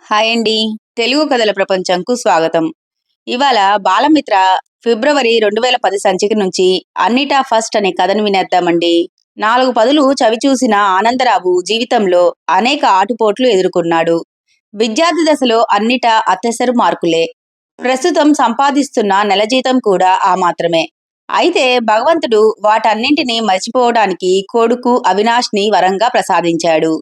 Hi అండి. తెలుగు కథల ప్రపంచంకు స్వాగతం. ఇవాళ బాలమిత్ర ఫిబ్రవరి 2010 సంచిక నుంచి అన్నిటా ఫస్ట్ అనే కథను వినేద్దామండి. 4 పదులు చవిచూసిన ఆనందరావు జీవితంలో అనేక ఆటుపోట్లు ఎదుర్కొన్నాడు. విద్యార్థి దశలో అన్నిటా అత్యవసర మార్కులే. ప్రస్తుతం సంపాదిస్తున్న నెల జీతం కూడా ఆ మాత్రమే. అయితే భగవంతుడు వాటన్నింటినీ మర్చిపోవడానికి కొడుకు అవినాష్ని వరంగా ప్రసాదించాడు.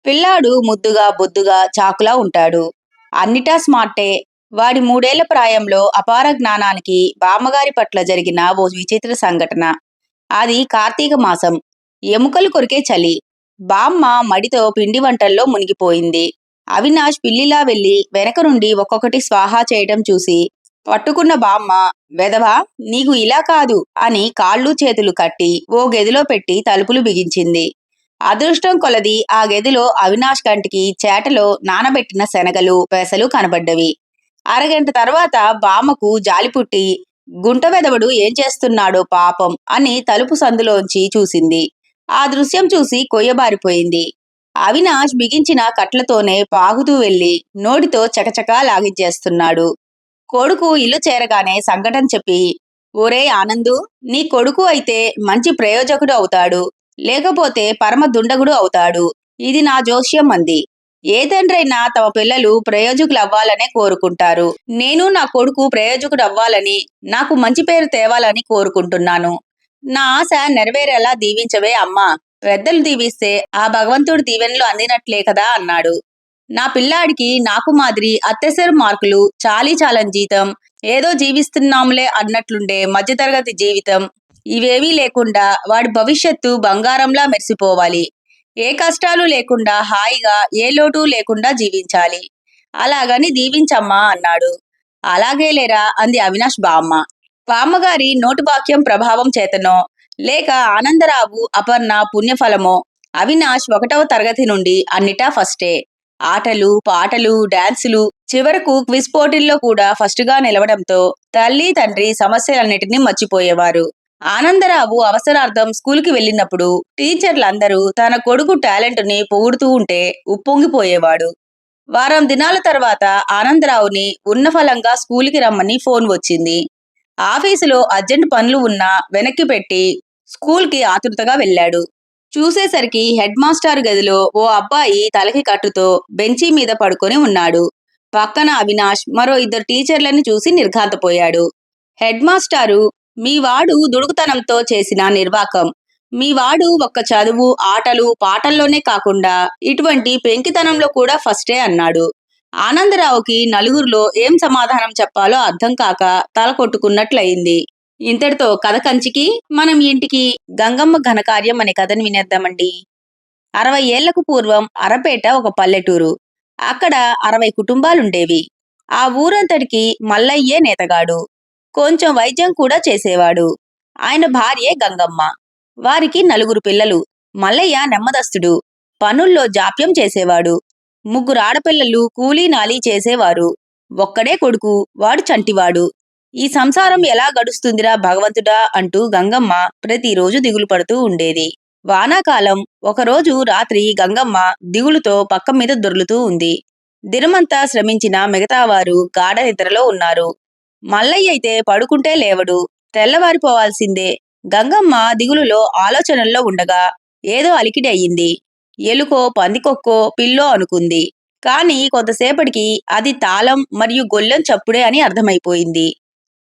పిల్లాడు ముద్దుగా బొద్దుగా చాకులా ఉంటాడు. అన్నిటా స్మార్టే. వాడి 3 ఏళ్ల ప్రాయంలో అపార జ్ఞానానికి బామ్మగారి పట్ల జరిగిన ఓ విచిత్ర సంఘటన. అది కార్తీక మాసం. ఎముకలు కొరికే చలి. బామ్మ మడితో పిండి వంటల్లో మునిగిపోయింది. అవినాష్ పిల్లిలా వెళ్లి వెనక నుండి ఒక్కొక్కటి స్వాహా చేయటం చూసి పట్టుకున్న బామ్మ, వెధవా, నీకు ఇలా కాదు అని కాళ్ళు చేతులు కట్టి ఓ గదిలో పెట్టి తలుపులు బిగించింది. అదృష్టం కొలది ఆ గదిలో అవినాష్ కంటికి చేటలో నానబెట్టిన శనగలు పెసలు కనబడ్డవి. అరగంట తర్వాత బామ్మకు జాలి పుట్టి, గుంట వెదవడు ఏం చేస్తున్నాడో పాపం అని తలుపు సందులోంచి చూసింది. ఆ దృశ్యం చూసి కొయ్యబారిపోయింది. అవినాష్ బిగించిన కట్లతోనే పాగుతూ వెళ్లి నోటితో చకచకా లాగించేస్తున్నాడు. కొడుకు ఇల్లు చేరగానే సంఘటన చెప్పి, ఒరేయ్ ఆనందు, నీ కొడుకు అయితే మంచి ప్రయోజకుడు అవుతాడు, లేకపోతే పరమ దుండగుడు అవుతాడు. ఇది నా జోస్యం అంది. ఏ తండ్రైనా తమ పిల్లలు ప్రయోజకులు అవ్వాలనే కోరుకుంటారు. నేను నా కొడుకు ప్రయోజకుడు అవ్వాలని, నాకు మంచి పేరు తేవాలని కోరుకుంటున్నాను. నా ఆశ నెరవేరేలా దీవించవే అమ్మా. పెద్దలు దీవిస్తే ఆ భగవంతుడి దీవెనలు అందినట్లే కదా అన్నాడు. నా పిల్లాడికి నాకు మాదిరి అత్యవసర మార్కులు, చాలీ చాలని జీతం, ఏదో జీవిస్తున్నాంలే అన్నట్లుండే మధ్యతరగతి జీవితం, ఇవేవీ లేకుండా వాడి భవిష్యత్తు బంగారంలా మెరిసిపోవాలి. ఏ కష్టాలు లేకుండా హాయిగా ఏ లోటు లేకుండా జీవించాలి. అలాగని దీవించమ్మా అన్నాడు. అలాగేలేరా అంది అవినాష్ బామ్మ. బామ్మగారి నోటువాక్యం ప్రభావం చేతనో, లేక ఆనందరావు అపర్ణ పుణ్యఫలమో అవినాష్ 1వ తరగతి నుండి అన్నిటా ఫస్టే. ఆటలు, పాటలు, డాన్సులు, చివరకు క్విజ్ పోటీల్లో కూడా ఫస్టుగా నిలవడంతో తల్లి తండ్రి సమస్యలన్నిటినీ మర్చిపోయేవారు. ఆనందరావు అవసరార్థం స్కూల్కి వెళ్ళినప్పుడు టీచర్లందరూ తన కొడుకు టాలెంట్ని పొగుడుతూ ఉంటే ఉప్పొంగిపోయేవాడు. వారం దినాల తర్వాత ఆనందరావుని ఉన్నఫలంగా స్కూల్కి రమ్మని ఫోన్ వచ్చింది. ఆఫీసులో అర్జెంట్ పనులు ఉన్నా వెనక్కి పెట్టి స్కూల్కి ఆతృతగా వెళ్ళాడు. చూసేసరికి హెడ్ మాస్టర్ గదిలో ఓ అబ్బాయి తలకి కట్టుతో బెంచీ మీద పడుకొని ఉన్నాడు. పక్కన అవినాష్ మరో 2 టీచర్లని చూసి నిర్ఘాంతపోయాడు. హెడ్ మాస్టారు, మీ వాడు దుడుకుతనంతో చేసిన నిర్వాకం. మీ వాడు ఒక్క చదువు, ఆటలు, పాటల్లోనే కాకుండా ఇటువంటి పెంకితనంలో కూడా ఫస్టే అన్నాడు. ఆనందరావుకి నలుగురిలో ఏం సమాధానం చెప్పాలో అర్థం కాక తల కొట్టుకున్నట్లయింది. ఇంతటితో కథ కంచికి, మనం ఇంటికి. గంగమ్మ ఘనకార్యం అనే కథని వినేద్దామండి. 60 ఏళ్లకు పూర్వం అరపేట ఒక పల్లెటూరు. అక్కడ 60 కుటుంబాలుండేవి. ఆ ఊరంతటికి మల్లయ్యే నేతగాడు. కొంచెం వైద్యం కూడా చేసేవాడు. ఆయన భార్యే గంగమ్మ. వారికి 4 పిల్లలు. మల్లయ్య నెమ్మదస్తుడు. పనుల్లో జాప్యం చేసేవాడు. 3 ఆడపిల్లలు కూలీ నాలీ చేసేవారు. ఒక్కడే కొడుకు, వాడు చంటివాడు. ఈ సంసారం ఎలా గడుస్తుందిరా భగవంతుడా అంటూ గంగమ్మ ప్రతిరోజు దిగులు పడుతూ ఉండేది. వానాకాలం. ఒకరోజు రాత్రి గంగమ్మ దిగులుతో పక్క మీద దొర్లుతూ ఉంది. దినమంతా శ్రమించిన మిగతావారు గాఢ నిద్రలో ఉన్నారు. మల్లయ్య అయితే పడుకుంటే లేవడు. తెల్లవారిపోవాల్సిందే. గంగమ్మ దిగులులో ఆలోచనల్లో ఉండగా ఏదో అలికిడి అయ్యింది. ఎలుకో, పందికొక్కో, పిల్లో అనుకుంది. కాని కొంతసేపటికి అది తాళం మరియు గొల్లెం చప్పుడే అని అర్థమైపోయింది.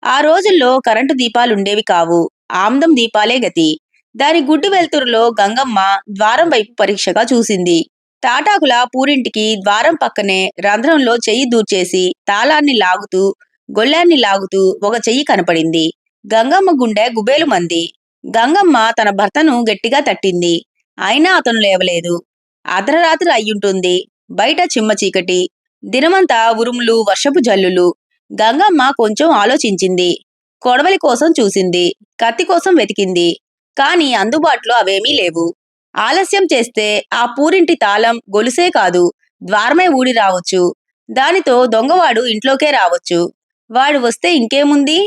ఆ రోజుల్లో కరెంటు దీపాలుండేవి కావు. ఆమ్దం దీపాలే గతి. దాని గుడ్డి వెలుతురులో గంగమ్మ ద్వారం వైపు పరీక్షగా చూసింది. తాటాకుల పూరింటికి ద్వారం పక్కనే రంధ్రంలో చెయ్యి దూర్చేసి తాళాన్ని లాగుతూ, గొల్లాన్ని లాగుతూ ఒక చెయ్యి కనపడింది. గంగమ్మ గుండె గుబేలుమంది. గంగమ్మ తన భర్తను గట్టిగా తట్టింది. అయినా అతను లేవలేదు. అర్ధరాత్రి అయ్యుంటుంది. బయట చిమ్మ చీకటి. దినమంతా ఉరుములు, వర్షపు జల్లులు. గంగమ్మ కొంచెం ఆలోచించింది. కొడవలి కోసం చూసింది. కత్తి కోసం వెతికింది. కాని అందుబాటులో అవేమీ లేవు. ఆలస్యం చేస్తే ఆ పూరింటి తాళం గొలుసే కాదు, ద్వారమే ఊడి రావచ్చు. దానితో దొంగవాడు ఇంట్లోకే రావచ్చు. వాడు వస్తే ఇంకేముంది?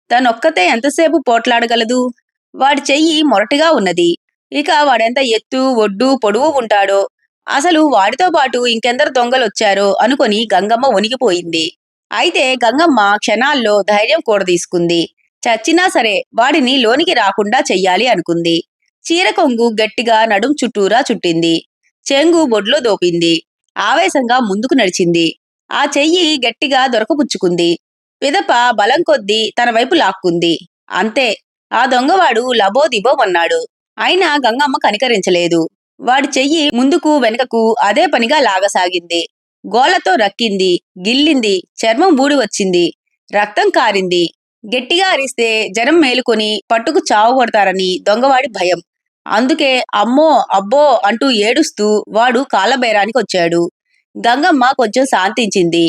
తనొక్కతే ఎంతసేపు పోట్లాడగలదు? వాడి చెయ్యి మొరటుగా ఉన్నది. ఇక వాడెంత ఎత్తు, ఒడ్డు, పొడువు ఉంటాడో? అసలు వాడితో పాటు ఇంకెందరు దొంగలొచ్చారో అనుకొని గంగమ్మ వణికిపోయింది. అయితే గంగమ్మ క్షణాల్లో ధైర్యం కూడదీసుకుంది. చచ్చినా సరే వాడిని లోనికి రాకుండా చెయ్యాలి అనుకుంది. చీర కొంగు గట్టిగా నడుం చుట్టూరా చుట్టింది. చెంగు బొడ్లో దోపింది. ఆవేశంగా ముందుకు నడిచింది. ఆ చెయ్యి గట్టిగా దొరకపుచ్చుకుంది. పిదప బలం కొద్దీ తన వైపు లాక్కుంది. అంతే. ఆ దొంగవాడు లబోదిబోమన్నాడు. అయినా గంగమ్మ కనికరించలేదు. వాడి చెయ్యి ముందుకు వెనకకు అదే పనిగా లాగసాగింది. గోళ్లతో రక్కింది, గిల్లింది, చర్మం బూడి వచ్చింది, రక్తం కారింది. గట్టిగా అరిస్తే జనం మేలుకొని పట్టుకు చావగొడతారని దొంగవాడి భయం. అందుకే అమ్మో అబ్బో అంటూ ఏడుస్తూ వాడు కాళ్ళబేరానికొచ్చాడు. గంగమ్మ కొంచెం శాంతించింది.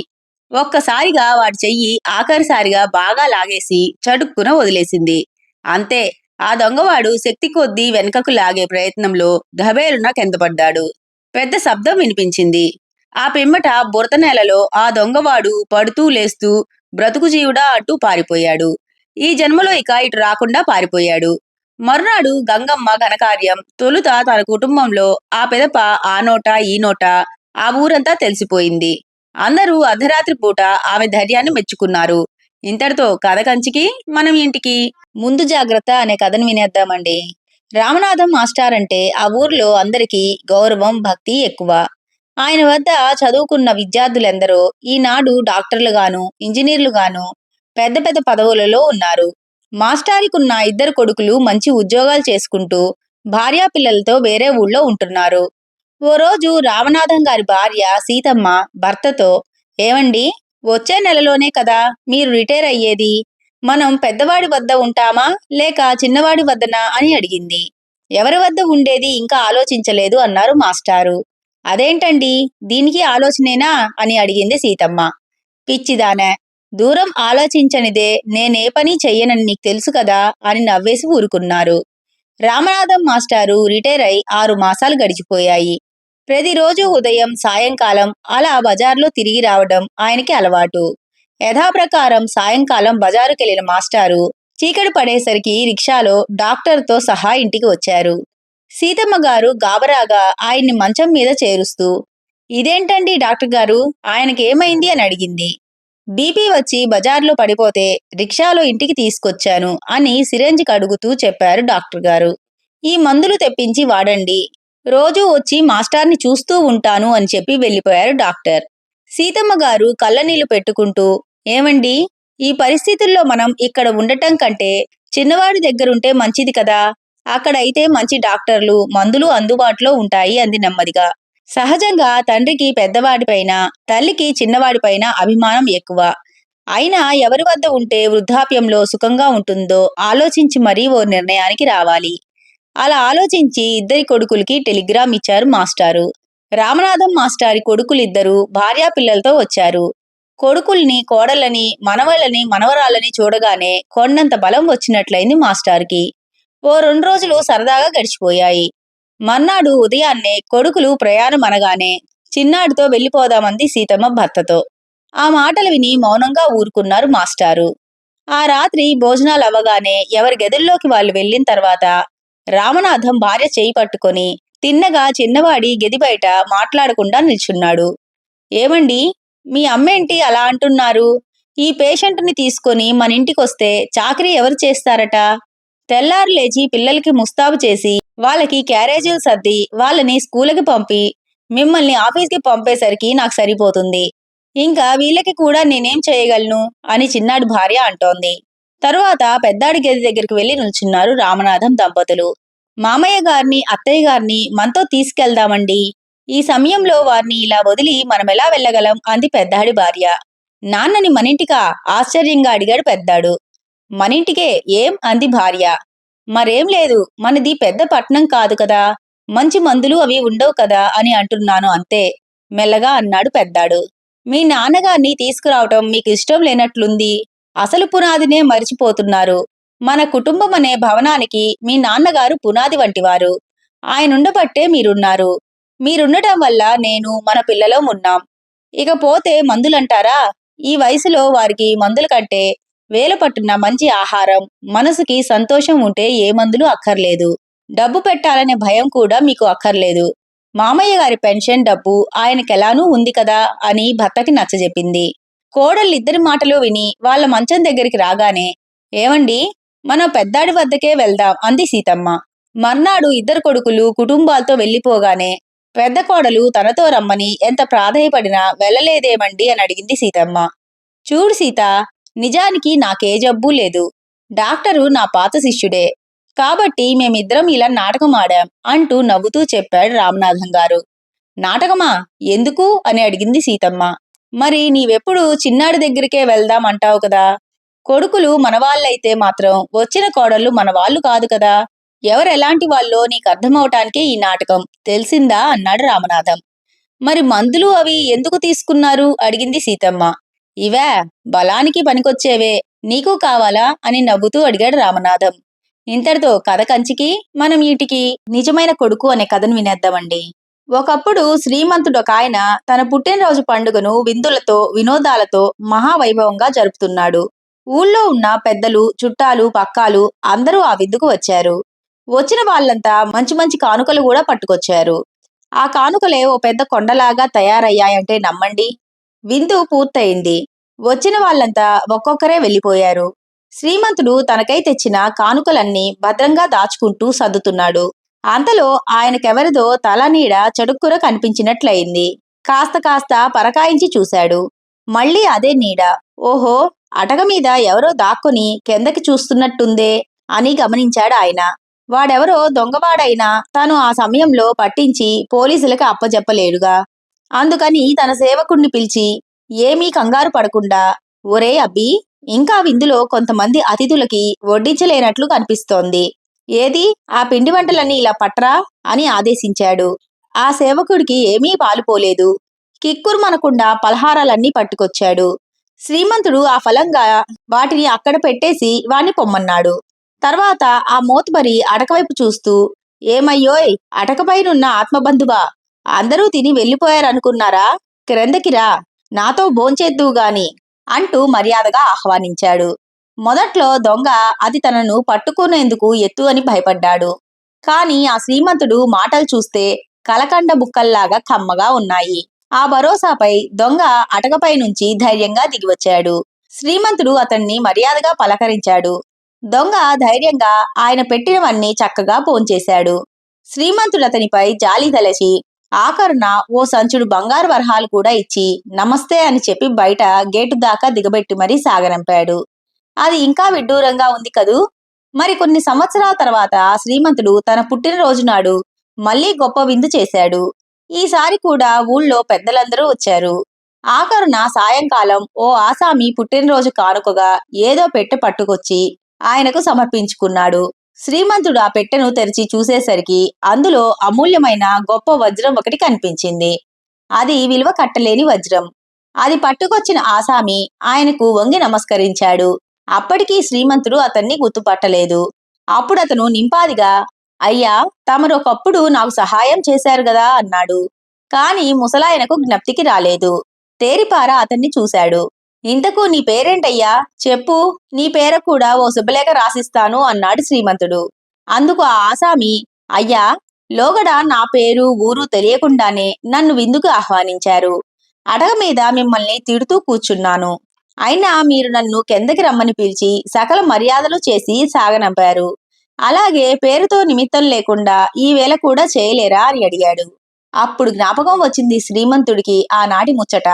ఒక్కసారిగా వాడి చెయ్యి ఆఖరిసారిగా బాగా లాగేసి చటుక్కున వదిలేసింది. అంతే. ఆ దొంగవాడు శక్తి కొద్దీ వెనుకకు లాగే ప్రయత్నంలో ధబేలున కిందపడ్డాడు. పెద్ద శబ్దం వినిపించింది. ఆ పిమ్మట బురద నేలలో ఆ దొంగవాడు పడుతూ లేస్తూ బ్రతుకు జీవుడా అంటూ పారిపోయాడు. ఈ జన్మలో ఇక ఇటు రాకుండా పారిపోయాడు. మరునాడు గంగమ్మ ఘనకార్యం తొలుత తన కుటుంబంలో, ఆ పిదప ఆ నోట ఈ నోట ఆ ఊరంతా తెలిసిపోయింది. అందరూ అర్ధరాత్రి పూట ఆమె ధైర్యాన్ని మెచ్చుకున్నారు. ఇంతటితో కథ కంచికి, మనం ఇంటికి. ముందు జాగ్రత్త అనే కథను వినేద్దామండి. రామనాథం మాస్టార్ అంటే ఆ ఊర్లో అందరికీ గౌరవం, భక్తి ఎక్కువ. ఆయన వద్ద చదువుకున్న విద్యార్థులెందరో ఈనాడు డాక్టర్లుగాను, ఇంజనీర్లుగాను పెద్ద పెద్ద పదవులలో ఉన్నారు. మాస్టారికున్న ఇద్దరు కొడుకులు మంచి ఉద్యోగాలు చేసుకుంటూ భార్యాపిల్లలతో వేరే ఊళ్ళో ఉంటున్నారు. ఓ రోజు రామనాథం గారి భార్య సీతమ్మ భర్తతో, ఏమండి, వచ్చే నెలలోనే కదా మీరు రిటైర్ అయ్యేది. మనం పెద్దవాడి వద్ద ఉంటామా లేక చిన్నవాడి వద్దనా అని అడిగింది. ఎవరి వద్ద ఉండేది ఇంకా ఆలోచించలేదు అన్నారు మాస్టారు. అదేంటండి, దీనికి ఆలోచనేనా అని అడిగింది సీతమ్మ. పిచ్చిదానే, దూరం ఆలోచించనిదే నేనే పని చెయ్యనని నీకు తెలుసు కదా అని నవ్వేసి ఊరుకున్నారు. రామనాథం మాస్టారు రిటైర్ అయి 6 మాసాలు గడిచిపోయాయి. ప్రతిరోజు ఉదయం సాయంకాలం అలా బజార్లో తిరిగి రావడం ఆయనకి అలవాటు. యథాప్రకారం సాయంకాలం బజారుకెళ్లిన మాస్టారు చీకటి పడేసరికి రిక్షాలో డాక్టర్తో సహా ఇంటికి వచ్చారు. సీతమ్మ గారు గాబరాగా ఆయన్ని మంచం మీద చేరుస్తూ, ఇదేంటండి డాక్టర్ గారు, ఆయనకేమైంది అని అడిగింది. బీపీ వచ్చి బజార్లో పడిపోతే రిక్షాలో ఇంటికి తీసుకొచ్చాను అని సిరంజి కడుగుతూ చెప్పారు డాక్టర్ గారు. ఈ మందులు తెప్పించి వాడండి. రోజూ వచ్చి మాస్టార్ని చూస్తూ ఉంటాను అని చెప్పి వెళ్ళిపోయారు డాక్టర్. సీతమ్మ గారు కళ్ళనీళ్లు పెట్టుకుంటూ, ఏమండి, ఈ పరిస్థితుల్లో మనం ఇక్కడ ఉండటం కంటే చిన్నవాడి దగ్గరుంటే మంచిది కదా. అక్కడైతే మంచి డాక్టర్లు, మందులు అందుబాటులో ఉంటాయి అంది నెమ్మదిగా. సహజంగా తండ్రికి పెద్దవాడిపైన, తల్లికి చిన్నవాడిపైన అభిమానం ఎక్కువ. అయినా ఎవరి వద్ద ఉంటే వృద్ధాప్యంలో సుఖంగా ఉంటుందో ఆలోచించి మరీ ఓ నిర్ణయానికి రావాలి. అలా ఆలోచించి ఇద్దరి కొడుకులకి టెలిగ్రామ్ ఇచ్చారు మాస్టారు. రామనాథం మాస్టారి కొడుకులిద్దరూ భార్యాపిల్లలతో వచ్చారు. కొడుకుల్ని, కోడళ్ళని, మనవళ్ళని, మనవరాళ్ళని చూడగానే కొండంత బలం వచ్చినట్లయింది మాస్టారుకి. ఓ 2 రోజులు సరదాగా గడిచిపోయాయి. మర్నాడు ఉదయాన్నే కొడుకులు ప్రయాణం అనగానే చిన్నాడితో వెళ్ళిపోదామంది సీతమ్మ భర్తతో. ఆ మాటలు విని మౌనంగా ఊరుకున్నారు మాస్టారు. ఆ రాత్రి భోజనాలవ్వగానే ఎవరి గదుల్లోకి వాళ్ళు వెళ్ళిన తర్వాత రామనాథం భార్య చేయి పట్టుకొని తిన్నగా చిన్నవాడి గది బయట మాట్లాడకుండా నిల్చున్నాడు. ఏమండి, మీ అమ్మేంటి అలా అంటున్నారు? ఈ పేషెంట్ని తీసుకొని మనింటికొస్తే చాకరీ ఎవరు చేస్తారట? తెల్లారు లేచి పిల్లలకి ముస్తాబు చేసి వాళ్ళకి క్యారేజీలు సర్ది వాళ్ళని స్కూలుకి పంపి మిమ్మల్ని ఆఫీస్కి పంపేసరికి నాకు సరిపోతుంది. ఇంకా వీళ్ళకి కూడా నేనేం చేయగలను అని చిన్నాడి భార్య అంటోంది. తరువాత పెద్దాడి గది దగ్గరికి వెళ్లి నిల్చున్నారు రామనాథం దంపతులు. మామయ్య గారిని, అత్తయ్య గారిని మనతో తీసుకెళ్దామండి. ఈ సమయంలో వారిని ఇలా వదిలి మనమెలా వెళ్ళగలం అంది పెద్దాడి భార్య. నాన్నని మనింటికా ఆశ్చర్యంగా అడిగాడు పెద్దాడు. మనింటికే, ఏం అంది భార్య. మరేం లేదు, మనది పెద్ద పట్నం కాదు కదా, మంచి మందులు అవి ఉండవు కదా అని అంటున్నాను అంతే మెల్లగా అన్నాడు పెద్దాడు. మీ నాన్నగారిని తీసుకురావటం మీకు ఇష్టం లేనట్లుంది. అసలు పునాదినే మరిచిపోతున్నారు. మన కుటుంబం అనే భవనానికి మీ నాన్నగారు పునాది వంటివారు. ఆయనుండబట్టే మీరున్నారు. మీరుండటం వల్ల నేను, మన పిల్లలం ఉన్నాం. ఇకపోతే మందులంటారా? ఈ వయసులో వారికి మందుల కంటే వేల పట్టున మంచి ఆహారం, మనసుకి సంతోషం ఉంటే ఏ మందులు అక్కర్లేదు. డబ్బు పెట్టాలనే భయం కూడా మీకు అక్కర్లేదు. మామయ్య గారి పెన్షన్ డబ్బు ఆయనకెలానూ ఉంది కదా అని భర్తకి నచ్చజెప్పింది. కోడళ్ళిద్దరి మాటలు విని వాళ్ళ మంచం దగ్గరికి రాగానే, ఏవండి, మనం పెద్దాడి వద్దకే వెళ్దాం అంది సీతమ్మ. మర్నాడు ఇద్దరు కొడుకులు కుటుంబాలతో వెళ్ళిపోగానే పెద్ద కోడలు తనతో రమ్మని ఎంత ప్రాధేయపడినా వెళ్ళలేదేమండి అని అడిగింది సీతమ్మ. చూడు సీత, నిజానికి నాకే జబ్బూ లేదు. డాక్టరు నా పాత శిష్యుడే. కాబట్టి మేమిద్దరం ఇలా నాటకం ఆడాం అంటూ నవ్వుతూ చెప్పాడు రామనాథం గారు. నాటకమా? ఎందుకు అని అడిగింది సీతమ్మ. మరి నీవెప్పుడు చిన్నాడి దగ్గరికే వెళ్దాం అంటావు కదా. కొడుకులు మనవాళ్ళైతే మాత్రం వచ్చిన కోడళ్ళు మనవాళ్ళు కాదు కదా. ఎవరెలాంటి వాళ్ళో నీకర్థమవటానికే ఈ నాటకం, తెలిసిందా అన్నాడు రామనాథం. మరి మందులు అవి ఎందుకు తీసుకున్నారు అడిగింది సీతమ్మ. ఇవే, బలానికి పనికొచ్చేవే, నీకు కావాలా అని నవ్వుతూ అడిగాడు రామనాథం. ఇంతటితో కథ కంచికి, మనం ఈటికి నిజమైన కొడుకు అనే కథను వినేద్దామండి. ఒకప్పుడు శ్రీమంతుడొకాయన తన పుట్టినరోజు పండుగను విందులతో వినోదాలతో మహావైభవంగా జరుపుతున్నాడు. ఊళ్ళో ఉన్న పెద్దలు, చుట్టాలు, పక్కాలు అందరూ ఆ విందుకు వచ్చారు. వచ్చిన వాళ్ళంతా మంచి మంచి కానుకలు కూడా పట్టుకొచ్చారు. ఆ కానుకలే ఓ పెద్ద కొండలాగా తయారయ్యాయంటే నమ్మండి. విందు పూర్తయింది. వచ్చిన వాళ్ళంతా ఒక్కొక్కరే వెళ్ళిపోయారు. శ్రీమంతుడు తనకై తెచ్చిన కానుకలన్నీ భద్రంగా దాచుకుంటూ సర్దుతున్నాడు. అంతలో ఆయనకెవరిదో తలనీడ చటుక్కున కనిపించినట్లయింది. కాస్త కాస్త పరకాయించి చూశాడు. మళ్ళీ అదే నీడ. ఓహో, అటక మీద ఎవరో దాక్కుని కిందకి చూస్తున్నట్టుందే అని గమనించాడు ఆయన. వాడెవరో దొంగవాడైనా తను ఆ సమయంలో పట్టించి పోలీసులకు అప్పజెప్పలేడుగా. అందుకని తన సేవకుణ్ణి పిలిచి, ఏమీ కంగారు పడకుండా, ఒరే అబ్బీ, ఇంకా విందులో కొంతమంది అతిథులకి వడ్డించలేనట్లు కనిపిస్తోంది. ఏది, ఆ పిండి వంటలన్నీ ఇలా పట్రా అని ఆదేశించాడు. ఆ సేవకుడికి ఏమీ పాలుపోలేదు. కిక్కురుమనకుండా పలహారాలన్నీ పట్టుకొచ్చాడు. శ్రీమంతుడు ఆ ఫలంగా వాటిని అక్కడ పెట్టేసి వాణ్ణి పొమ్మన్నాడు. తర్వాత ఆ మోతుబరి అటకవైపు చూస్తూ, ఏమయ్యోయ్, అటకపైనున్న ఆత్మబంధువా, అందరూ తిని వెళ్ళిపోయారనుకున్నారా? క్రిందకిరా, నాతో భోంచేద్దువు గాని అంటూ మర్యాదగా ఆహ్వానించాడు. మొదట్లో దొంగ అది తనను పట్టుకునేందుకు ఎత్తు అని భయపడ్డాడు. కాని ఆ శ్రీమంతుడు మాటలు చూస్తే కలకండ బుక్కల్లాగా కమ్మగా ఉన్నాయి. ఆ భరోసాపై దొంగ అటకపై నుంచి ధైర్యంగా దిగివచ్చాడు. శ్రీమంతుడు అతన్ని మర్యాదగా పలకరించాడు. దొంగ ధైర్యంగా ఆయన పెట్టినవన్నీ చక్కగా భోంచేశాడు. శ్రీమంతుడు అతనిపై జాలి తలచి ఆఖరున ఓ సంచుడు బంగారు వరహాలు కూడా ఇచ్చి నమస్తే అని చెప్పి బయట గేటు దాకా దిగబెట్టి మరీ సాగనంపాడు. అది ఇంకా విడ్డూరంగా ఉంది కదూ. మరి కొన్ని సంవత్సరాల తర్వాత శ్రీమంతుడు తన పుట్టినరోజు నాడు మళ్లీ గొప్ప విందు చేశాడు. ఈసారి కూడా ఊళ్ళో పెద్దలందరూ వచ్చారు. ఆఖరున సాయంకాలం ఓ ఆసామి పుట్టినరోజు కానుకగా ఏదో పెట్టె పట్టుకొచ్చి ఆయనకు సమర్పించుకున్నాడు. శ్రీమంతుడు ఆ పెట్టెను తెరిచి చూసేసరికి అందులో అమూల్యమైన గొప్ప వజ్రం ఒకటి కనిపించింది. అది విలువ కట్టలేని వజ్రం. అది పట్టుకొచ్చిన ఆసామి ఆయనకు వంగి నమస్కరించాడు. అప్పటికీ శ్రీమంతుడు అతన్ని గుర్తుపట్టలేదు. అప్పుడతను నింపాదిగా, అయ్యా, తమరు ఒకప్పుడు నాకు సహాయం చేశారు గదా అన్నాడు. కాని ముసలాయనకు జ్ఞప్తికి రాలేదు. తేరిపార అతన్ని చూశాడు. ఇంతకు నీ పేరేంటయ్యా, చెప్పు, నీ పేర కూడా ఓ శుభలేఖ రాసిస్తాను అన్నాడు శ్రీమంతుడు. అందుకు ఆ ఆసామి, అయ్యా, లోగడ నా పేరు ఊరు తెలియకుండానే నన్ను విందుకు ఆహ్వానించారు. అడగ మీద మిమ్మల్ని తిడుతూ కూర్చున్నాను. అయినా మీరు నన్ను కిందకి రమ్మని పిలిచి సకల మర్యాదలు చేసి సాగనంపారు. అలాగే పేరుతో నిమిత్తం లేకుండా ఈ వేళ కూడా చేయలేరా అని అడిగాడు. అప్పుడు జ్ఞాపకం వచ్చింది శ్రీమంతుడికి ఆనాటి ముచ్చట.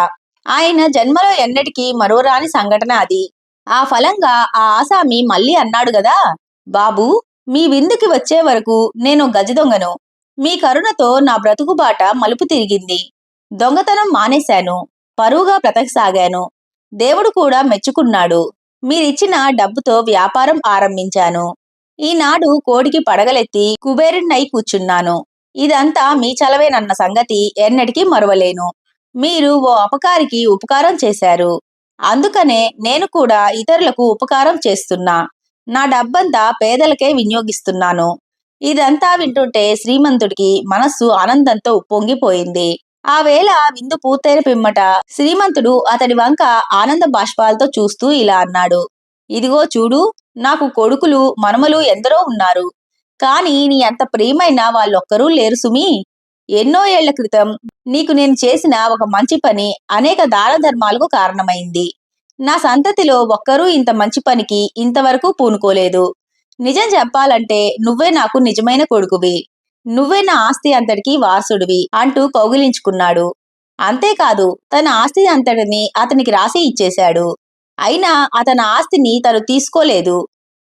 ఆయన జన్మలో ఎన్నటికీ మరోరాని సంఘటన అది. ఆ ఫలంగా ఆ ఆసామి మళ్ళీ అన్నాడు గదా, బాబూ, మీ విందుకి వచ్చే వరకు నేను గజదొంగను. మీ కరుణతో నా బ్రతుకుబాట మలుపు తిరిగింది. దొంగతనం మానేశాను. పరువుగా బ్రతకసాగాను. దేవుడు కూడా మెచ్చుకున్నాడు. మీరిచ్చిన డబ్బుతో వ్యాపారం ఆరంభించాను. ఈనాడు కోడికి పడగలెత్తి కుబేరుణ్ణై కూర్చున్నాను. ఇదంతా మీ చలవేనన్న సంగతి ఎన్నటికీ మరువలేను. మీరు ఓ అపకారికి ఉపకారం చేశారు. అందుకనే నేను కూడా ఇతరులకు ఉపకారం చేస్తున్నా. నా డబ్బంతా పేదలకే వినియోగిస్తున్నాను. ఇదంతా వింటుంటే శ్రీమంతుడికి మనస్సు ఆనందంతో ఉప్పొంగిపోయింది. ఆ వేళ విందు పూర్తయిన పిమ్మట శ్రీమంతుడు అతడి వంక ఆనంద బాష్పాలతో చూస్తూ ఇలా అన్నాడు. ఇదిగో చూడు, నాకు కొడుకులు మనమలు ఎందరో ఉన్నారు. కాని నీ అంత ప్రియమైన వాళ్ళొక్కరూ లేరు సుమీ. ఎన్నో ఏళ్ల క్రితం నీకు నేను చేసిన ఒక మంచి పని అనేక దాన ధర్మాలకు కారణమైంది. నా సంతతిలో ఒక్కరూ ఇంత మంచి పనికి ఇంతవరకు పూనుకోలేదు. నిజం చెప్పాలంటే నువ్వే నాకు నిజమైన కొడుకువి. నువ్వే నా ఆస్తి అంతటికీ వారసుడివి అంటూ కౌగిలించుకున్నాడు. అంతేకాదు తన ఆస్తి అంతటిని అతనికి రాసి ఇచ్చేశాడు. అయినా అతని ఆస్తిని తను తీసుకోలేదు.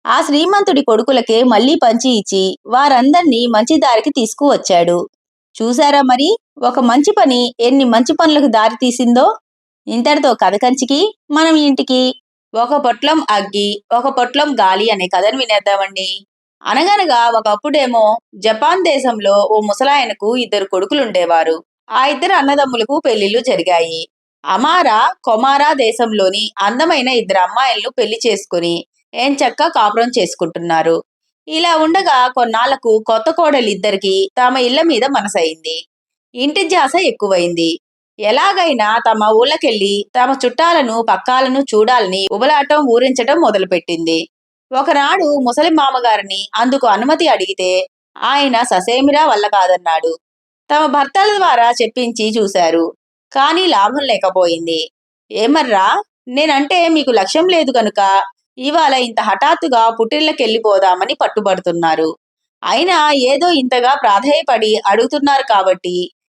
ఆ శ్రీమంతుడి కొడుకులకే మళ్లీ పంచి ఇచ్చి వారందర్నీ మంచి దారికి తీసుకువచ్చాడు. చూశారా మరి, ఒక మంచి పని ఎన్ని మంచి పనులకు దారి తీసిందో. ఇంతటితో కథ కంచికి, మనం ఇంటికి. ఒక పొట్లం అగ్గి, ఒక పొట్లం గాలి అనే కథను వినేద్దామండి. అనగనగా ఒకప్పుడేమో జపాన్ దేశంలో ఓ ముసలాయనకు ఇద్దరు కొడుకులుండేవారు. ఆ ఇద్దరు అన్నదమ్ములకు పెళ్లిళ్లు జరిగాయి. అమారా కొమారా దేశంలోని అందమైన ఇద్దరు అమ్మాయిలను పెళ్లి చేసుకుని ఎంచక్కా కాపురం చేసుకుంటున్నారు. ఇలా ఉండగా కొన్నాళ్లకు కొత్త కోడలిద్దరికీ తమ ఇళ్ల మీద మనసైంది. ఇంటి ధ్యాస ఎక్కువైంది. ఎలాగైనా తమ ఊళ్ళకెళ్లి తమ చుట్టాలను పక్కాలను చూడాలని ఉబలాటం ఊరించటం మొదలుపెట్టింది. ఒకనాడు ముసలి మామగారిని అందుకు అనుమతి అడిగితే ఆయన ససేమిరా వల్ల కాదన్నాడు. తమ భర్తల ద్వారా చెప్పించి చూశారు. కానీ లాభం లేకపోయింది. ఏమర్రా, నేనంటే మీకు లక్ష్యం లేదు గనుక ఇవాళ ఇంత హఠాత్తుగా పుట్టిళ్ళకెళ్ళిపోదామని పట్టుబడుతున్నారు. అయినా ఏదో ఇంతగా ప్రాధేయపడి అడుగుతున్నారు కాబట్టి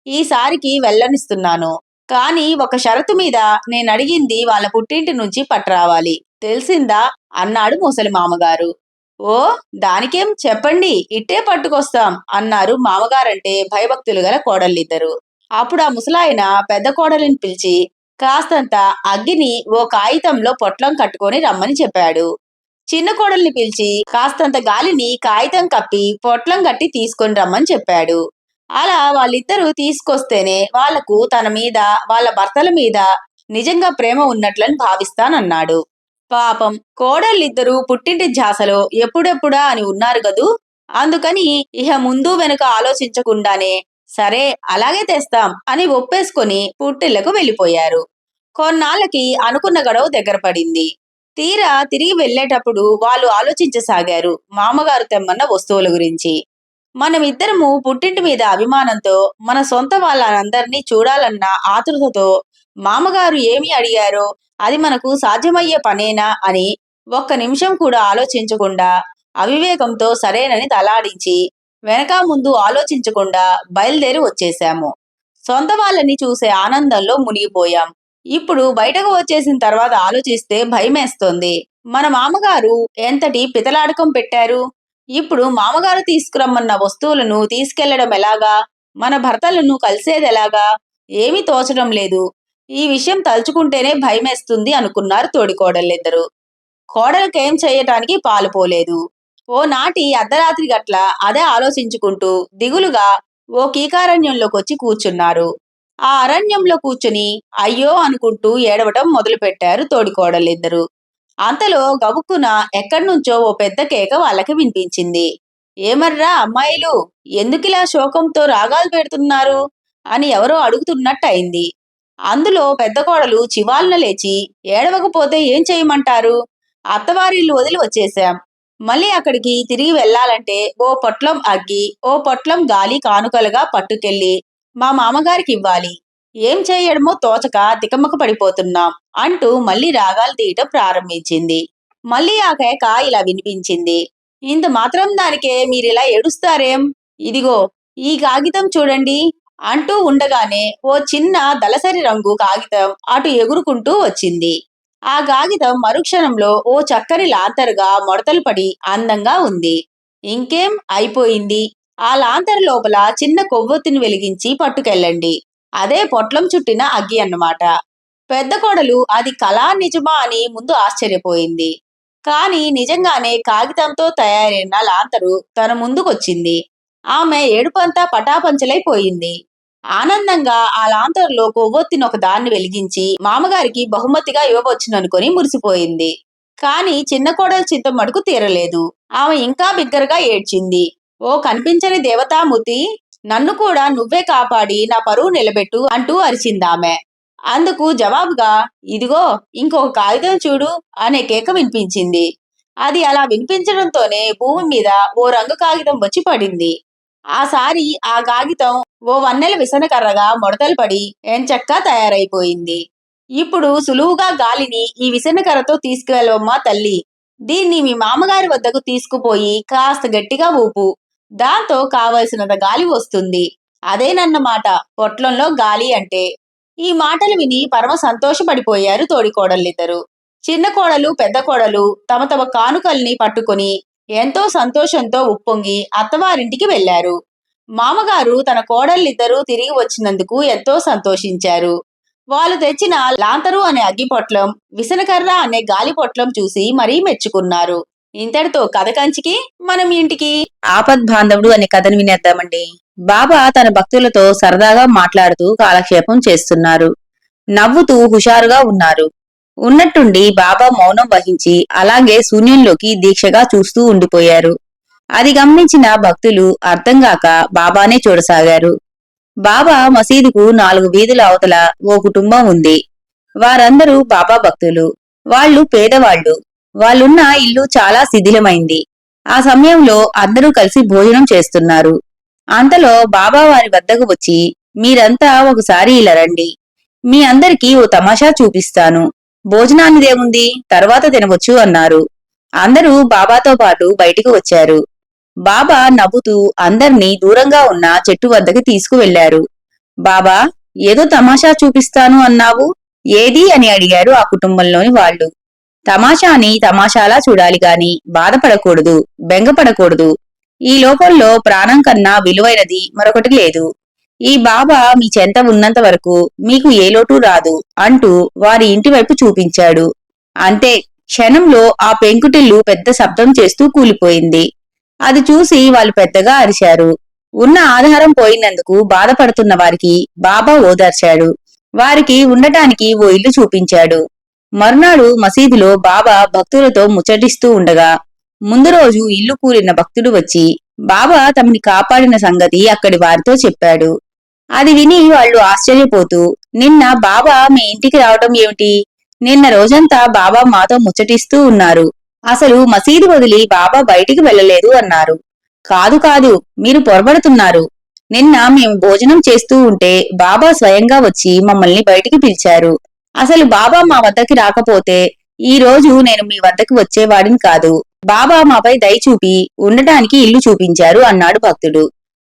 ఈసారికి వెళ్ళనిస్తున్నాను. కానీ ఒక షరతు మీద నేనడిగింది వాళ్ళ పుట్టింటి నుంచి పట్రావాలి. తెలిసిందా అన్నాడు ముసలి మామగారు. ఓ, దానికేం చెప్పండి, ఇట్టే పట్టుకొస్తాం అన్నారు మామగారంటే భయభక్తులు గల కోడళ్ళిద్దరు. అప్పుడు ఆ ముసలాయన పెద్ద కోడలిని పిలిచి కాస్తంత అగ్గిని ఓ కాగితంలో పొట్లం కట్టుకొని రమ్మని చెప్పాడు. చిన్న కోడల్ని పిలిచి కాస్తంత గాలిని కాగితం కప్పి పొట్లం కట్టి తీసుకొని రమ్మని చెప్పాడు. అలా వాళ్ళిద్దరూ తీసుకొస్తేనే వాళ్లకు తన మీద వాళ్ళ భర్తల మీద నిజంగా ప్రేమ ఉన్నట్లని భావిస్తానన్నాడు. పాపం కోడళ్ళిద్దరూ పుట్టింటి ధ్యాసలో ఎప్పుడెప్పుడా అని ఉన్నారు గదూ. అందుకని ఇహ ముందు వెనుక ఆలోచించకుండానే సరే అలాగే తెస్తాం అని ఒప్పేసుకొని పుట్టిళ్లకు వెళ్ళిపోయారు. కొన్నాళ్ళకి అనుకున్న గడువు దగ్గర పడింది. తీరా తిరిగి వెళ్లేటప్పుడు వాళ్ళు ఆలోచించసాగారు మామగారు తెమ్మన్న వస్తువుల గురించి. మనమిద్దరము పుట్టింటి మీద అభిమానంతో మన సొంత వాళ్ళందరినీ చూడాలన్న ఆతృతతో మామగారు ఏమి అడిగారో అది మనకు సాధ్యమయ్యే పనేనా అని ఒక్క నిమిషం కూడా ఆలోచించకుండా అవివేకంతో సరేనని తలాడించి వెనక ముందు ఆలోచించకుండా బయలుదేరి వచ్చేశాము. సొంత వాళ్ళని చూసే ఆనందంలో మునిగిపోయాం. ఇప్పుడు బయటకు వచ్చేసిన తర్వాత ఆలోచిస్తే భయమేస్తోంది. మన మామగారు ఎంతటి పితలాడకం పెట్టారు. ఇప్పుడు మామగారు తీసుకురమ్మన్న వస్తువులను తీసుకెళ్లడం ఎలాగా, మన భర్తలను కలిసేదెలాగా ఏమీ తోచడం లేదు. ఈ విషయం తలుచుకుంటేనే భయమేస్తుంది అనుకున్నారు తోడికోడళ్ళిద్దరు. కోడలకేం చెయ్యటానికి పాలుపోలేదు. ఓ నాటి అర్ధరాత్రి గట్ల అదే ఆలోచించుకుంటూ దిగులుగా ఓ కీకారణ్యంలోకొచ్చి కూర్చున్నారు. ఆ అరణ్యంలో కూర్చుని అయ్యో అనుకుంటూ ఏడవటం మొదలుపెట్టారు తోడికోడళ్ళిద్దరు. అంతలో గబుక్కున ఎక్కడ్నుంచో ఓ పెద్ద కేక వాళ్ళకి వినిపించింది. ఏమర్రా అమ్మాయిలు, ఎందుకిలా శోకంతో రాగాలు పెడుతున్నారు అని ఎవరో అడుగుతున్నట్టయింది. అందులో పెద్ద కోడలు చివాలున లేచి ఏడవకపోతే ఏం చేయమంటారు, అత్తవారిల్లు వదిలి వచ్చేశాం. మళ్ళీ అక్కడికి తిరిగి వెళ్లాలంటే ఓ పొట్లం అగ్గి ఓ పొట్లం గాలి కానుకలుగా పట్టుకెళ్లి మా మామగారికి ఇవ్వాలి. ఏం చేయడమో తోచక తికమక పడిపోతున్నాం అంటూ మళ్ళీ రాగాలు తీయటం ప్రారంభించింది. మళ్ళీ ఆ కేక ఇలా వినిపించింది. ఇంత మాత్రం దానికే మీరిలా ఏడుస్తారేం? ఇదిగో ఈ కాగితం చూడండి అంటూ ఉండగానే ఓ చిన్న దళసరి రంగు కాగితం అటు ఎగురుకుంటూ వచ్చింది. ఆ కాగితం మరుక్షణంలో ఓ చక్కని లాంతరుగా ముడతలు పడి అందంగా ఉంది. ఇంకేం అయిపోయింది. ఆ లాంతరు లోపల చిన్న కొవ్వొత్తిని వెలిగించి పట్టుకెళ్ళండి. అదే పొట్లం చుట్టిన అగ్గి అన్నమాట. పెద్ద కోడలు అది కళా నిజమా అని ముందు ఆశ్చర్యపోయింది. కాని నిజంగానే కాగితంతో తయారైన లాంతరు తన ముందుకొచ్చింది. ఆమె ఏడుపంతా పటాపంచలైపోయింది. ఆనందంగా ఆ లాంతరులో కొవ్వొత్తిని ఒక దాన్ని వెలిగించి మామగారికి బహుమతిగా ఇవ్వవచ్చుననుకొని మురిసిపోయింది. కాని చిన్న కోడలు చింత మడుకు తీరలేదు. ఆమె ఇంకా బిగ్గరగా ఏడ్చింది. ఓ కనిపించని దేవతామూర్తి, నన్ను కూడా నువ్వే కాపాడి నా పరువు నిలబెట్టు అంటూ అరిచిందామె. అందుకు జవాబుగా ఇదిగో ఇంకొక కాగితం చూడు అనే కేక వినిపించింది. అది అలా వినిపించడంతోనే భూమి మీద ఓ రంగు కాగితం వచ్చి పడింది. ఆసారి ఆ కాగితం ఓ వన్నెల విసనకర్రగా ముడతలు పడి ఎంచక్కా తయారైపోయింది. ఇప్పుడు సులువుగా గాలిని ఈ విసనకర్రతో తీసుకువెళ్ళవమ్మా తల్లి. దీన్ని మీ మామగారి వద్దకు తీసుకుపోయి కాస్త గట్టిగా ఊపు. దాంతో కావలసినంత గాలి వస్తుంది. అదేనన్నమాట పొట్లంలో గాలి అంటే. ఈ మాటలు విని పరమ సంతోషపడిపోయారు తోడికోడళ్ళిద్దరూ. చిన్న కోడలు పెద్ద కోడలు తమ తమ కానుకల్ని పట్టుకుని ఎంతో సంతోషంతో ఉప్పొంగి అత్తవారింటికి వెళ్లారు. మామగారు తన కోడళ్ళిద్దరూ తిరిగి వచ్చినందుకు ఎంతో సంతోషించారు. వాళ్ళు తెచ్చిన లాంతరు అనే అగ్గిపొట్లం, విసనకర్ర అనే గాలిపొట్లం చూసి మరీ మెచ్చుకున్నారు. ఇంతటితో కథ కంచికి మనం ఇంటికి. ఆపద్బాంధవుడు అనే కథను వినేద్దామండి. బాబా తన భక్తులతో సరదాగా మాట్లాడుతూ కాలక్షేపం చేస్తున్నారు. నవ్వుతూ హుషారుగా ఉన్నారు. ఉన్నట్టుండి బాబా మౌనం వహించి అలాగే శూన్యంలోకి దీక్షగా చూస్తూ ఉండిపోయారు. అది గమనించిన భక్తులు అర్థంగాక బాబానే చూడసాగారు. బాబా మసీదుకు 4 వీధుల అవతల ఓ కుటుంబం ఉంది. వారందరూ బాబా భక్తులు. వాళ్ళు పేదవాళ్లు. వాళ్ళున్న ఇల్లు చాలా శిథిలమైంది. ఆ సమయంలో అందరూ కలిసి భోజనం చేస్తున్నారు. అంతలో బాబా వారి వద్దకు వచ్చి, మీరంతా ఒకసారి ఇలా రండి. మీ అందరికీ ఓ తమాషా చూపిస్తాను. భోజనానిదేముంది, తర్వాత తినవచ్చు అన్నారు. అందరూ బాబాతో పాటు బయటికి వచ్చారు. బాబా నవ్వుతూ అందర్నీ దూరంగా ఉన్న చెట్టు వద్దకి తీసుకువెళ్లారు. బాబా, ఏదో తమాషా చూపిస్తాను అన్నావు, ఏది అని అడిగారు ఆ కుటుంబంలోని వాళ్ళు. తమాషాని తమాషాలా చూడాలి గాని బాధపడకూడదు, బెంగపడకూడదు. ఈ లోకంలో ప్రాణం కన్నా విలువైనది మరొకటి లేదు. ఈ బాబా మీ చెంత ఉన్నంత వరకు మీకు ఏ లోటు రాదు అంటూ వారి ఇంటి వైపు చూపించాడు. అంతే, క్షణంలో ఆ పెంకుటిల్లు పెద్ద శబ్దం చేస్తూ కూలిపోయింది. అది చూసి వాళ్ళు పెద్దగా అరిశారు. ఉన్న ఆధారం పోయినందుకు బాధపడుతున్న వారికి బాబా ఓదార్చాడు. వారికి ఉండటానికి ఓ ఇల్లు చూపించాడు. మరునాడు మసీదులో బాబా భక్తులతో ముచ్చటిస్తూ ఉండగా ముందు రోజు ఇల్లు కూలిన భక్తుడు వచ్చి బాబా తమని కాపాడిన సంగతి అక్కడి వారితో చెప్పాడు. అది విని వాళ్ళు ఆశ్చర్యపోతూ, నిన్న బాబా మీ ఇంటికి రావటం ఏమిటి? నిన్న రోజంతా బాబా మాతో ముచ్చటిస్తూ ఉన్నారు. అసలు మసీదు వదిలి బాబా బయటికి వెళ్ళలేదు అన్నారు. కాదు కాదు, మీరు పొరబడుతున్నారు. నిన్న మేము భోజనం చేస్తూ ఉంటే బాబా స్వయంగా వచ్చి మమ్మల్ని బయటికి పిలిచారు. అసలు బాబా మా వద్దకి రాకపోతే ఈ రోజు నేను మీ వద్దకు వచ్చేవాడిని కాదు. బాబా మాపై దయ చూపి ఉండటానికి ఇల్లు చూపించారు అన్నాడు భక్తుడు.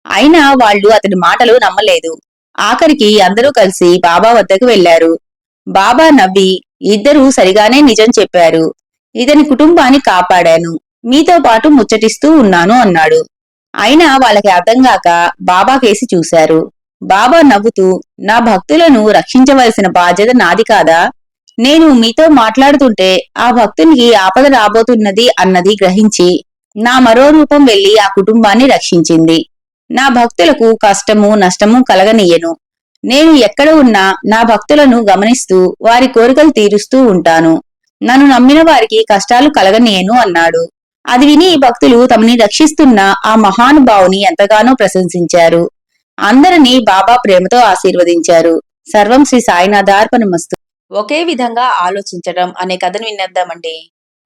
అయినా వాళ్ళు అతని మాటలు నమ్మలేదు. ఆఖరికి అందరూ కలిసి బాబా వద్దకు వెళ్లారు. బాబా నవ్వి, ఇద్దరూ సరిగానే నిజం చెప్పారు. ఇతని కుటుంబాన్ని కాపాడాను. మీతో పాటు ముచ్చటిస్తూ ఉన్నాను అన్నాడు. అయినా వాళ్ళకి అర్థంగాక బాబా కేసి చూశారు. బాబా నవ్వుతూ, నా భక్తులను రక్షించవలసిన బాధ్యత నాది కాదా? నేను మీతో మాట్లాడుతుంటే ఆ భక్తునికి ఆపద రాబోతున్నది అన్నది గ్రహించి నా మరో రూపం వెళ్లి ఆ కుటుంబాన్ని రక్షించింది. నా భక్తులకు కష్టము నష్టము కలగనీయను. నేను ఎక్కడ ఉన్నా నా భక్తులను గమనిస్తూ వారి కోరికలు తీరుస్తూ ఉంటాను. నన్ను నమ్మిన వారికి కష్టాలు కలగనీయను అన్నాడు. అది విని భక్తులు తమని రక్షిస్తున్న ఆ మహానుభావుని ఎంతగానో ప్రశంసించారు. అందరినీ బాబా ప్రేమతో ఆశీర్వదించారు. సర్వం శ్రీ సాయినాథార్పణమస్తు. ఒకే విధంగా ఆలోచించడం అనే కథను వినేద్దామండి.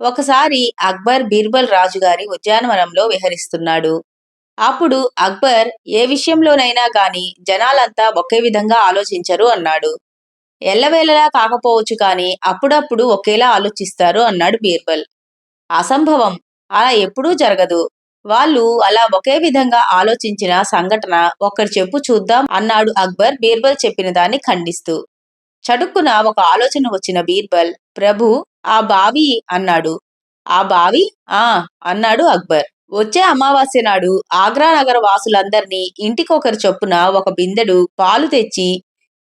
ఒకసారి అక్బర్ బీర్బల్ రాజుగారి ఉద్యానవనంలో విహరిస్తున్నాడు. అప్పుడు అక్బర్, ఏ విషయంలోనైనా గాని జనాలంతా ఒకే విధంగా ఆలోచించరు అన్నాడు. ఎల్లవేళలా కాకపోవచ్చు కాని అప్పుడప్పుడు ఒకేలా ఆలోచిస్తారు అన్నాడు బీర్బల్. అసంభవం, అలా ఎప్పుడూ జరగదు. వాళ్ళు అలా ఒకే విధంగా ఆలోచించిన సంఘటన ఒక్కటి చెప్పు చూద్దాం అన్నాడు అక్బర్ బీర్బల్ చెప్పిన దాన్ని ఖండిస్తూ. చటుక్కున ఒక ఆలోచన వచ్చిన బీర్బల్, ప్రభు, ఆ బావి అన్నాడు. ఆ బావి? ఆ అన్నాడు అక్బర్. వచ్చే అమావాస్య నాడు ఆగ్రా నగర వాసులందర్నీ ఇంటికొకరు చొప్పున ఒక బిందెడు పాలు తెచ్చి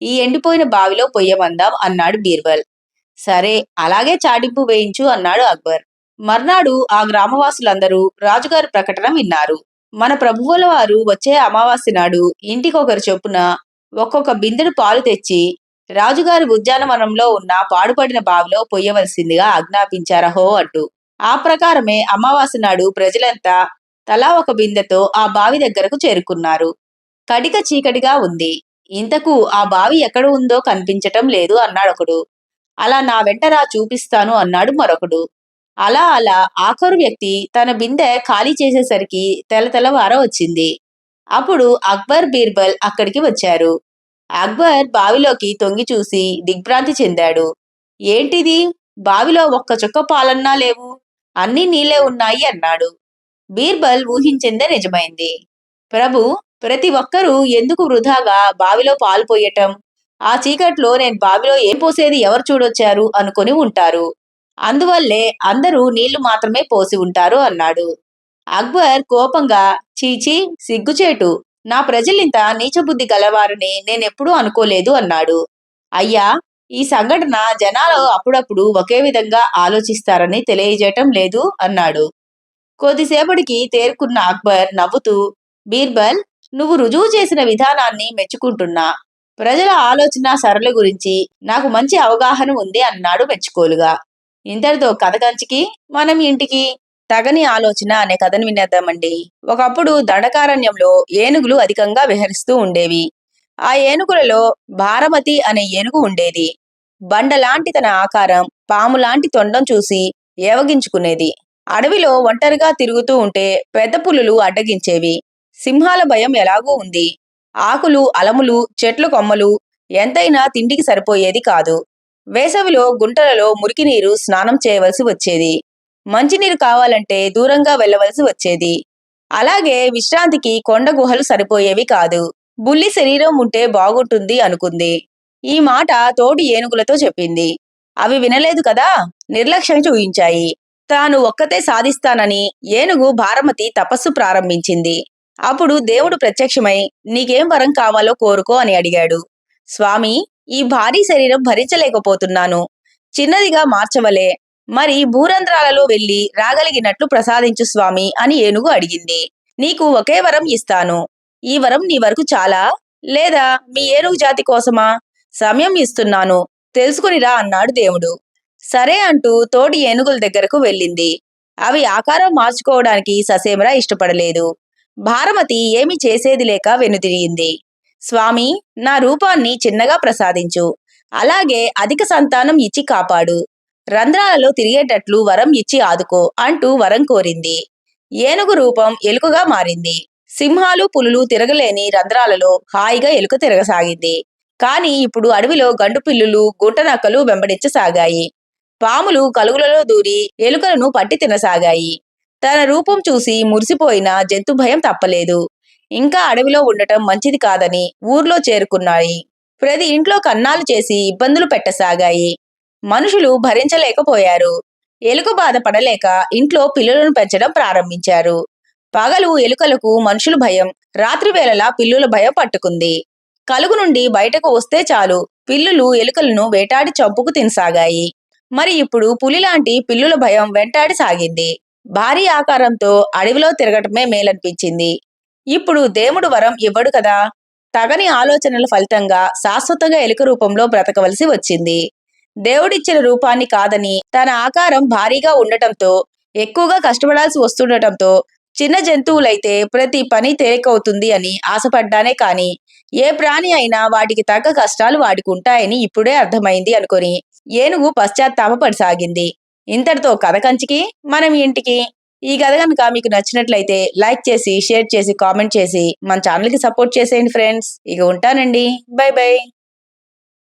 ఈ ఎండిపోయిన బావిలో పొయ్యమందాం అన్నాడు బీర్బల్. సరే, అలాగే చాటింపు వేయించు అన్నాడు అక్బర్. మర్నాడు ఆ గ్రామవాసులందరూ రాజుగారి ప్రకటన విన్నారు. మన ప్రభువుల వారు వచ్చే అమావాస్య నాడు ఇంటికొకరు చొప్పున ఒక్కొక్క బిందెడు పాలు తెచ్చి రాజుగారి ఉద్యానవనంలో ఉన్న పాడుపడిన బావిలో పొయ్యవలసిందిగా ఆజ్ఞాపించారహో అంటూ. ఆ ప్రకారమే అమావాస్య నాడు ప్రజలంతా తలా ఒక బిందెతో ఆ బావి దగ్గరకు చేరుకున్నారు. కటిక చీకటిగా ఉంది. ఇంతకు ఆ బావి ఎక్కడ ఉందో కనిపించటం లేదు అన్నాడొకడు. అలా నా వెంట రా చూపిస్తాను అన్నాడు మరొకడు. అలా ఆఖరు వ్యక్తి తన బిందె ఖాళీ చేసేసరికి తెల్లవార వచ్చింది. అప్పుడు అక్బర్ బీర్బల్ అక్కడికి వచ్చారు. అక్బర్ బావిలోకి తొంగి చూసి దిగ్భ్రాంతి చెందాడు. ఏంటిది? బావిలో ఒక్క చుక్క పాలన్నా లేవు, అన్నీ నీళ్లే ఉన్నాయి అన్నాడు. బీర్బల్ ఊహించిందే నిజమైంది. ప్రభు, ప్రతి ఒక్కరూ ఎందుకు వృధాగా బావిలో పాలు పోయటం? ఆ చీకట్లో నేను బావిలో ఏం పోసేది ఎవరు చూడొచ్చారు అనుకొని ఉంటారు. అందువల్లే అందరూ నీళ్లు మాత్రమే పోసి ఉంటారు అన్నాడు. అక్బర్ కోపంగా, చీచీ, సిగ్గుచేటు, నా ప్రజలింత నీచబుద్ధి గలవారని నేనెప్పుడూ అనుకోలేదు అన్నాడు. అయ్యా, ఈ సంఘటన జనాలు అప్పుడప్పుడు ఒకే విధంగా ఆలోచిస్తారని తెలియజేయటం లేదు అన్నాడు. కొద్దిసేపటికి తేరుకున్న అక్బర్ నవ్వుతూ, బీర్బల్, నువ్వు రుజువు చేసిన విధానాన్ని మెచ్చుకుంటున్నా. ప్రజల ఆలోచన సరళి గురించి నాకు మంచి అవగాహన ఉంది అన్నాడు మెచ్చుకోలుగా. ఇంతటితో కథ కంచికి, మనం ఇంటికి. తగని ఆలోచన అనే కథను వినేద్దామండి. ఒకప్పుడు దండకారణ్యంలో ఏనుగులు అధికంగా విహరిస్తూ ఉండేవి. ఆ ఏనుగులలో భారమతి అనే ఏనుగు ఉండేది. బండలాంటి తన ఆకారం, పాములాంటి తొండం చూసి ఏవగించుకునేది. అడవిలో ఒంటరిగా తిరుగుతూ ఉంటే పెద్ద పులులు అడ్డగించేవి. సింహాల భయం ఎలాగూ ఉంది. ఆకులు, అలములు, చెట్లు కొమ్మలు ఎంతైనా తిండికి సరిపోయేది కాదు. వేసవిలో గుంటలలో మురికి నీరు స్నానం చేయవలసి వచ్చేది. మంచినీరు కావాలంటే దూరంగా వెళ్ళవలసి వచ్చేది. అలాగే విశ్రాంతికి కొండ గుహలు సరిపోయేవి కాదు. బుల్లి శరీరం ఉంటే బాగుంటుంది అనుకుంది. ఈ మాట తోటి ఏనుగులతో చెప్పింది. అవి వినలేదు కదా, నిర్లక్ష్యం చూయించాయి. తాను ఒక్కతే సాధిస్తానని ఏనుగు భారమతి తపస్సు ప్రారంభించింది. అప్పుడు దేవుడు ప్రత్యక్షమై, నీకేం వరం కావాలో కోరుకో అని అడిగాడు. స్వామి, ఈ భారీ శరీరం భరించలేకపోతున్నాను. చిన్నదిగా మార్చవలే, మరి భూరంధ్రాలలో వెళ్లి రాగలిగినట్లు ప్రసాదించు స్వామి అని ఏనుగు అడిగింది. నీకు ఒకే వరం ఇస్తాను. ఈ వరం నీ వరకు చాలా, లేదా మీ ఏనుగు జాతి కోసమా? సమయం ఇస్తున్నాను, తెలుసుకునిరా అన్నాడు దేవుడు. సరే అంటూ తోటి ఏనుగుల దగ్గరకు వెళ్ళింది. అవి ఆకారం మార్చుకోవడానికి ససేమిరా ఇష్టపడలేదు. భారమతి ఏమి చేసేది లేక వెనుతిరిగింది. స్వామి, నా రూపాన్ని చిన్నగా ప్రసాదించు. అలాగే అధిక సంతానం ఇచ్చి కాపాడు. రంధ్రాలలో తిరిగేటట్లు వరం ఇచ్చి ఆదుకో అంటూ వరం కోరింది. ఏనుగు రూపం ఎలుకగా మారింది. సింహాలు, పులులు తిరగలేని రంధ్రాలలో హాయిగా ఎలుక తిరగసాగింది. కాని ఇప్పుడు అడవిలో గండు పిల్లులు, గుంటనక్కలు వెంబడించసాగాయి. పాములు కలుగులలో దూరి ఎలుకలను పట్టి తినసాగాయి. తన రూపం చూసి మురిసిపోయిన జంతు భయం తప్పలేదు. ఇంకా అడవిలో ఉండటం మంచిది కాదని ఊర్లో చేరుకున్నాయి. ప్రతి ఇంట్లో కన్నాలు చేసి ఇబ్బందులు పెట్టసాగాయి. మనుషులు భరించలేకపోయారు. ఎలుక బాధ పడలేక ఇంట్లో పిల్లులను పెంచడం ప్రారంభించారు. పగలు ఎలుకలకు మనుషుల భయం, రాత్రి వేళలా పిల్లుల భయం పట్టుకుంది. కలుగు నుండి బయటకు వస్తే చాలు పిల్లులు ఎలుకలను వేటాడి చంపుకు తినసాగాయి. మరి ఇప్పుడు పులిలాంటి పిల్లుల భయం వెంటాడి సాగింది. భారీ ఆకారంతో అడవిలో తిరగటమే మేలనిపించింది. ఇప్పుడు దేవుడు వరం ఇవ్వడు కదా. తగని ఆలోచనల ఫలితంగా శాశ్వతంగా ఎలుక రూపంలో బ్రతకవలసి వచ్చింది. దేవుడిచ్చిన రూపాన్ని కాదని తన ఆకారం భారీగా ఉండటంతో, ఎక్కువగా కష్టపడాల్సి వస్తుండటంతో చిన్న జంతువులైతే ప్రతి పని తేలికవుతుంది అని ఆశపడ్డానే కాని ఏ ప్రాణి అయినా వాటికి తగ్గ కష్టాలు వాటికి ఉంటాయని ఇప్పుడే అర్థమైంది అనుకొని ఏనుగు పశ్చాత్తాపపడసాగింది. ఇంతటితో కథ కంచికి, మనం ఇంటికి. ఈ కథ కనుక మీకు నచ్చినట్లయితే లైక్ చేసి, షేర్ చేసి, కామెంట్ చేసి మన ఛానల్కి సపోర్ట్ చేసేయండి ఫ్రెండ్స్. ఇక ఉంటానండి. By by.